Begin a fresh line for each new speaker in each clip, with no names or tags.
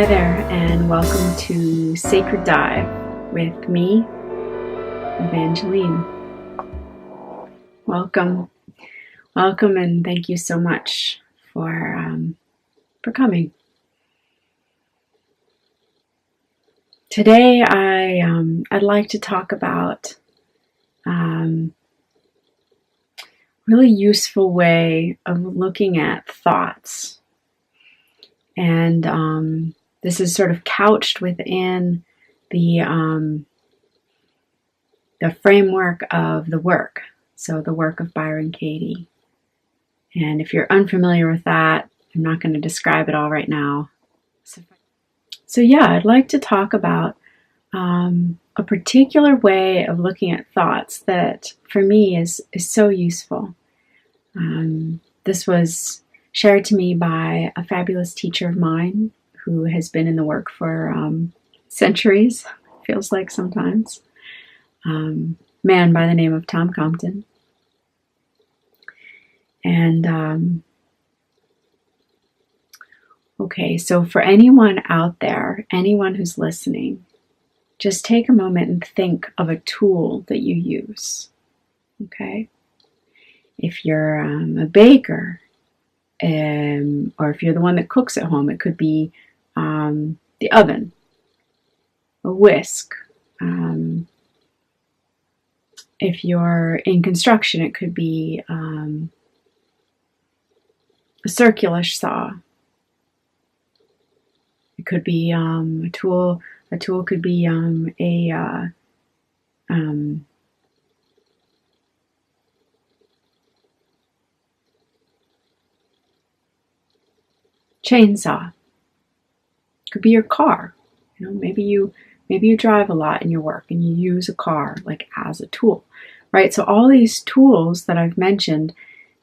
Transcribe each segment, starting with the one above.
Hi there, and welcome to Sacred Dive with me, Evangeline. Welcome, and thank you so much for coming. Today, I'd like to talk about really useful way of looking at thoughts, and this is sort of couched within the framework of the work. So the work of Byron Katie. And if you're unfamiliar with that, I'm not going to describe it all right now. So yeah, I'd like to talk about a particular way of looking at thoughts that for me is so useful. This was shared to me by a fabulous teacher of mine who has been in the work for centuries, feels like sometimes. Man by the name of Tom Compton. And okay, so for anyone out there, anyone who's listening, just take a moment and think of a tool that you use. Okay? If you're a baker, or if you're the one that cooks at home, it could be the oven, a whisk. If you're in construction, it could be a circular saw. It could be a tool. A tool could be a chainsaw. It could be your car. You know, maybe you drive a lot in your work and you use a car like as a tool, right? So all these tools that I've mentioned,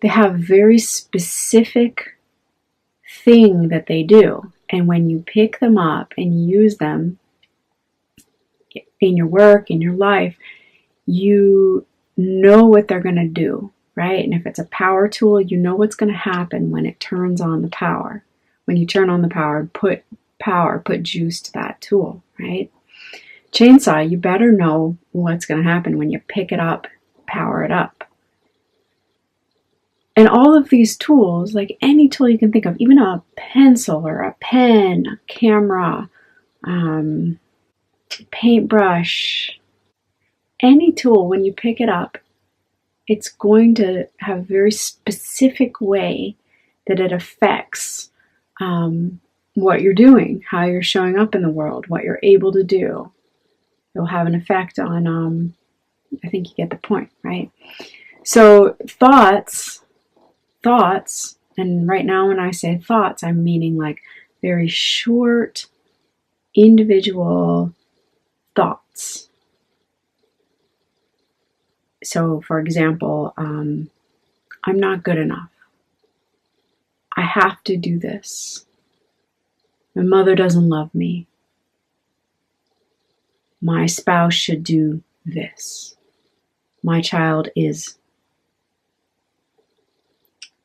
they have very specific thing that they do. And when you pick them up and use them in your work, in your life, you know what they're going to do, right? And if it's a power tool, you know what's going to happen when it turns on the power. When you turn on the power, put juice to that tool, right? Chainsaw, you better know what's going to happen when you pick it up, power it up. And all of these tools, like any tool you can think of, even a pencil or a pen, a camera, paintbrush, any tool, when you pick it up, it's going to have a very specific way that it affects what you're doing, how you're showing up in the world, what you're able to do. It'll have an effect on, I think you get the point, right? So thoughts, and right now when I say thoughts, I'm meaning like very short, individual thoughts. So for example, I'm not good enough. I have to do this. My mother doesn't love me. My spouse should do this. My child is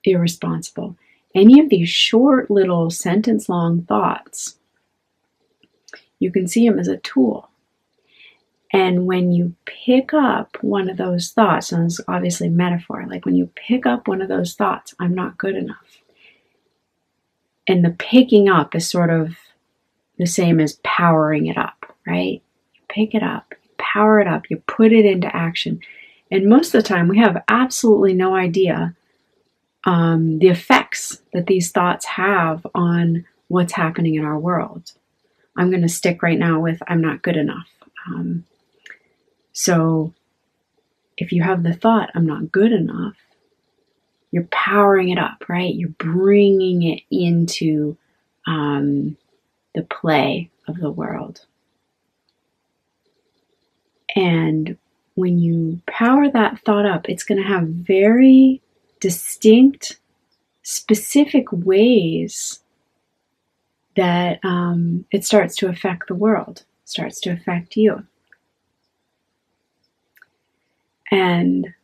irresponsible. Any of these short little sentence-long thoughts, you can see them as a tool. And when you pick up one of those thoughts, and it's obviously a metaphor, like when you pick up one of those thoughts, I'm not good enough. And the picking up is sort of the same as powering it up, right? You pick it up, you power it up, you put it into action. And most of the time we have absolutely no idea the effects that these thoughts have on what's happening in our world. I'm going to stick right now with I'm not good enough. So if you have the thought, I'm not good enough, you're powering it up, right? You're bringing it into the play of the world. And when you power that thought up, it's going to have very distinct, specific ways that it starts to affect the world, starts to affect you. And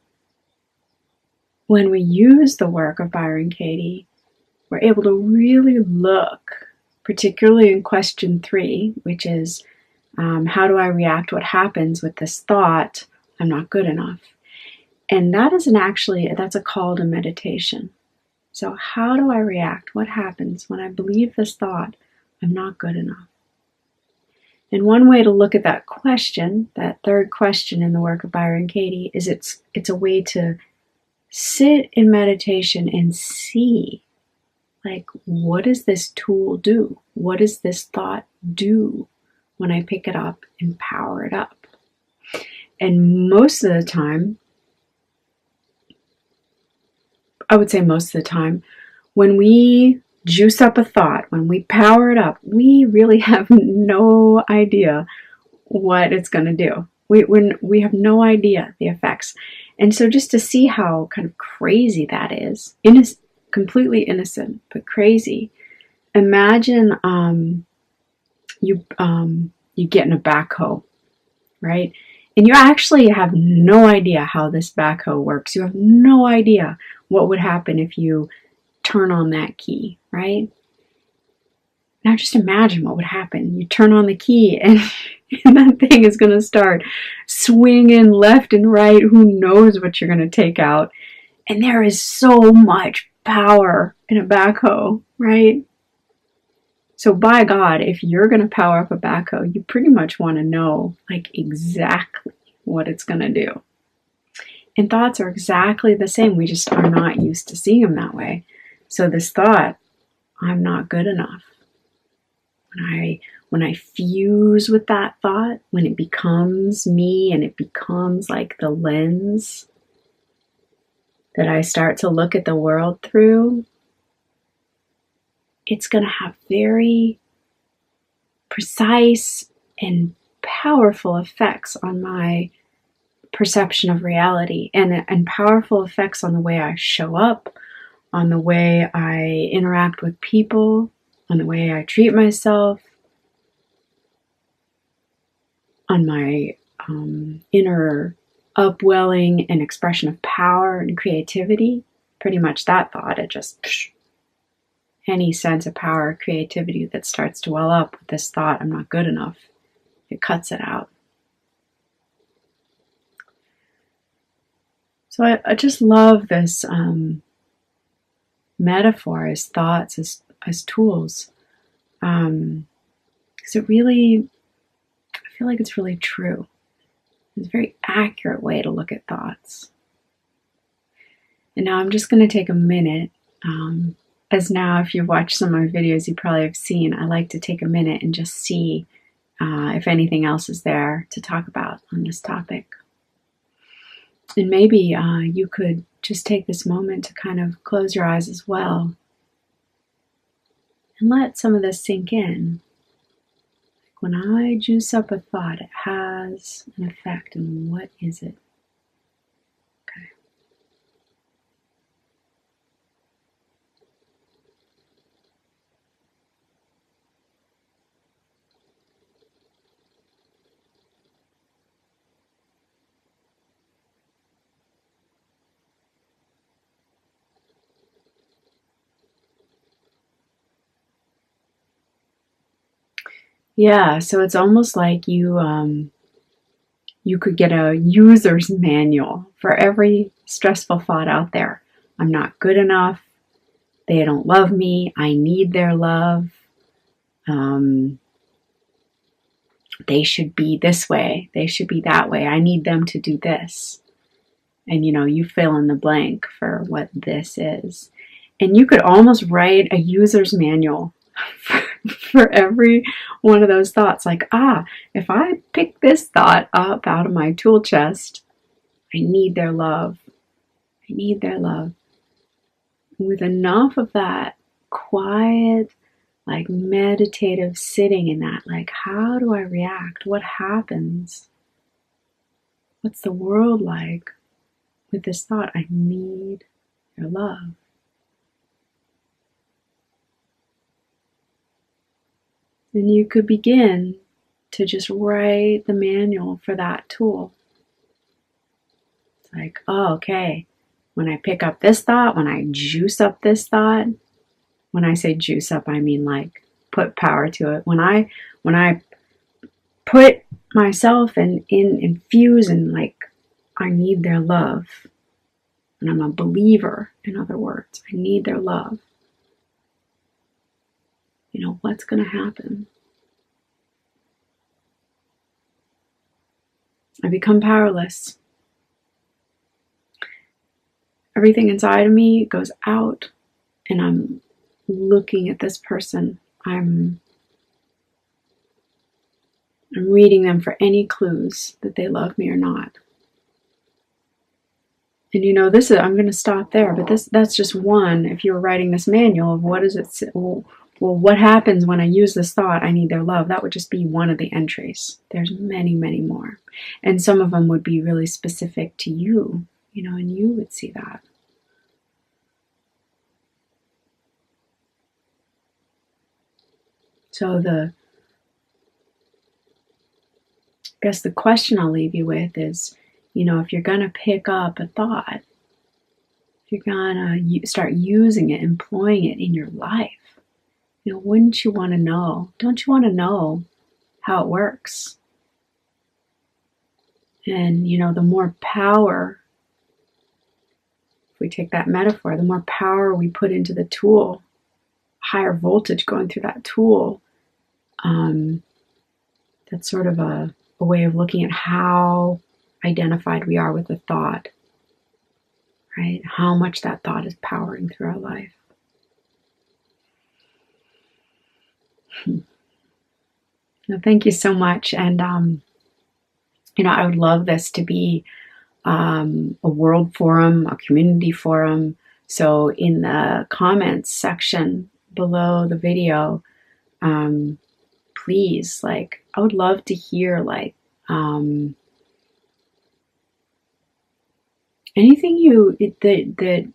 when we use the work of Byron Katie, we're able to really look particularly in question 3, which is, how do I react? What happens with this thought, I'm not good enough? And that isn't actually, that's a call to meditation. So how do I react? What happens when I believe this thought, I'm not good enough? And one way to look at that question, that third question in the work of Byron Katie, is it's a way to sit in meditation and see, like, what does this tool do? What does this thought do when I pick it up and power it up? And most of the time, I would say most of the time, when we juice up a thought, when we power it up, we really have no idea what it's going to do. We have no idea the effects. And so just to see how kind of crazy that is, completely innocent, but crazy. Imagine you get in a backhoe, right? And you actually have no idea how this backhoe works. You have no idea what would happen if you turn on that key, right? Now just imagine what would happen. You turn on the key and, and that thing is going to start swinging left and right. Who knows what you're going to take out? And there is so much power in a backhoe, right? So by God, if you're going to power up a backhoe, you pretty much want to know like exactly what it's going to do. And thoughts are exactly the same. We just are not used to seeing them that way. So this thought, I'm not good enough. When I fuse with that thought, when it becomes me and it becomes like the lens that I start to look at the world through, it's going to have very precise and powerful effects on my perception of reality, and powerful effects on the way I show up, on the way I interact with people, on the way I treat myself, on my inner upwelling and expression of power and creativity. Pretty much that thought, it just, any sense of power or creativity that starts to well up with this thought, I'm not good enough, it cuts it out. So I just love this metaphor as thoughts, as tools. Because it really, I feel like it's really true. It's a very accurate way to look at thoughts. And now I'm just going to take a minute. As now, if you've watched some of my videos, you probably have seen, I like to take a minute and just see if anything else is there to talk about on this topic. And maybe you could just take this moment to kind of close your eyes as well and let some of this sink in. When I juice up a thought, it has an effect, and what is it? Okay. Yeah, so it's almost like you could get a user's manual for every stressful thought out there. I'm not good enough. They don't love me. I need their love. They should be this way. They should be that way. I need them to do this. And you fill in the blank for what this is. And you could almost write a user's manual for every one of those thoughts. Like, if I pick this thought up out of my tool chest, I need their love. I need their love. With enough of that quiet, like meditative sitting in that, like, how do I react? What happens? What's the world like with this thought? I need your love. And you could begin to just write the manual for that tool. It's like, okay, when I pick up this thought, when I juice up this thought, when I say juice up, I mean like put power to it. When I put myself in infuse and like, I need their love, and I'm a believer, in other words, I need their love, you know, what's going to happen? I become powerless. Everything inside of me goes out, and I'm looking at this person. I'm reading them for any clues that they love me or not. And you know, I'm going to stop there, but that's just one. If you were writing this manual of what does it say, well, what happens when I use this thought, I need their love, that would just be one of the entries. There's many, many more. And some of them would be really specific to you, you know, and you would see that. So I guess the question I'll leave you with is, you know, if you're going to pick up a thought, if you're going to start using it, employing it in your life, you know, wouldn't you want to know? Don't you want to know how it works? And, you know, the more power, if we take that metaphor, the more power we put into the tool, higher voltage going through that tool, that's sort of a way of looking at how identified we are with the thought, right? How much that thought is powering through our life. No, thank you so much. And, you know, I would love this to be a world forum, a community forum. So in the comments section below the video, please, like, I would love to hear, like, anything that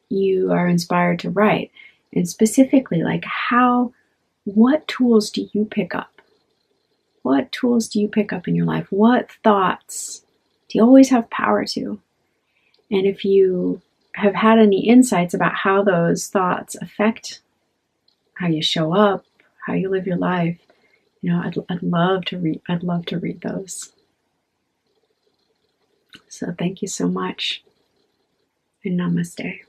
you are inspired to write, and specifically, like, what tools do you pick up? What tools do you pick up in your life? What thoughts do you always have power to? And if you have had any insights about how those thoughts affect how you show up, how you live your life, you know, I'd love to read those. So thank you so much, and namaste.